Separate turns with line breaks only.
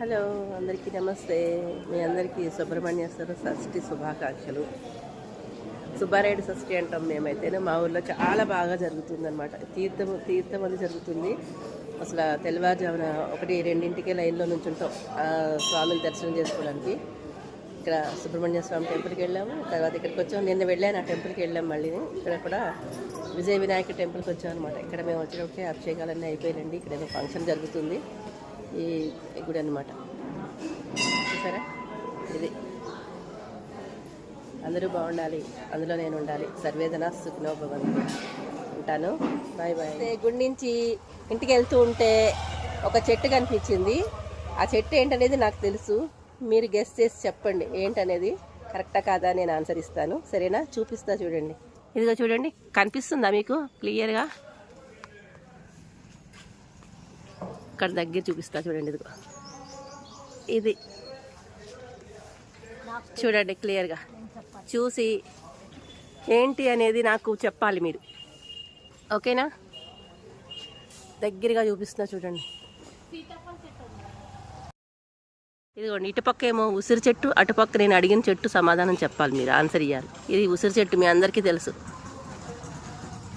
Hello అందరికీ నమస్తే. మీ అందరికీ సుబ్రహ్మణ్యేశ్వర షష్ఠి శుభాకాంక్షలు. సుబ్బారాయుడు షష్ఠి అంటాం మేమైతేనే. మా ఊళ్ళో చాలా బాగా జరుగుతుందన్నమాట. తీర్థం అది జరుగుతుంది. అసలు తెల్లవారుజామున 1-2 లైన్లో నుంచుంటాం స్వామిని దర్శనం చేసుకోవడానికి. ఇక్కడ సుబ్రహ్మణ్య స్వామి టెంపుల్కి వెళ్ళాము, తర్వాత ఇక్కడికి వచ్చాము. నిన్న వెళ్ళాను ఆ టెంపుల్కి వెళ్ళాము. మళ్ళీ ఇక్కడ కూడా విజయ వినాయక టెంపుల్కి వచ్చాం అనమాట. ఇక్కడ మేము వచ్చినప్పుడే అభిషేకాలన్నీ అయిపోయాయండి. ఇక్కడ ఏదో ఫంక్షన్ జరుగుతుంది ఈ గుడి అనమాట. చూసారా, ఇది అందరూ బాగుండాలి, అందులో నేను ఉండాలి. సర్వేదన సుఖినో భవంతు. ఉంటాను, బాయ్ బాయ్. గుడి నుంచి ఇంటికి వెళ్తూ ఉంటే ఒక చెట్టు కనిపించింది. ఆ చెట్టు ఏంటనేది నాకు తెలుసు, మీరు గెస్ చేసి చెప్పండి ఏంటనేది. కరెక్టా కాదా నేను ఆన్సర్ ఇస్తాను, సరేనా? చూపిస్తా చూడండి. ఇదిగో చూడండి, కనిపిస్తుందా మీకు క్లియర్గా? ఇక్కడ దగ్గర చూపిస్తా చూడండి. ఇదిగో ఇది చూడండి క్లియర్గా. చూసి ఏంటి అనేది నాకు చెప్పాలి మీరు, ఓకేనా? దగ్గరగా చూపిస్తున్నా చూడండి. ఇదిగోండి, ఇటుపక్క ఏమో ఉసిరి చెట్టు, అటుపక్క నేను అడిగిన చెట్టు. సమాధానం చెప్పాలి మీరు, ఆన్సర్ ఇవ్వాలి. ఇది ఉసిరి చెట్టు, మీ అందరికీ తెలుసు.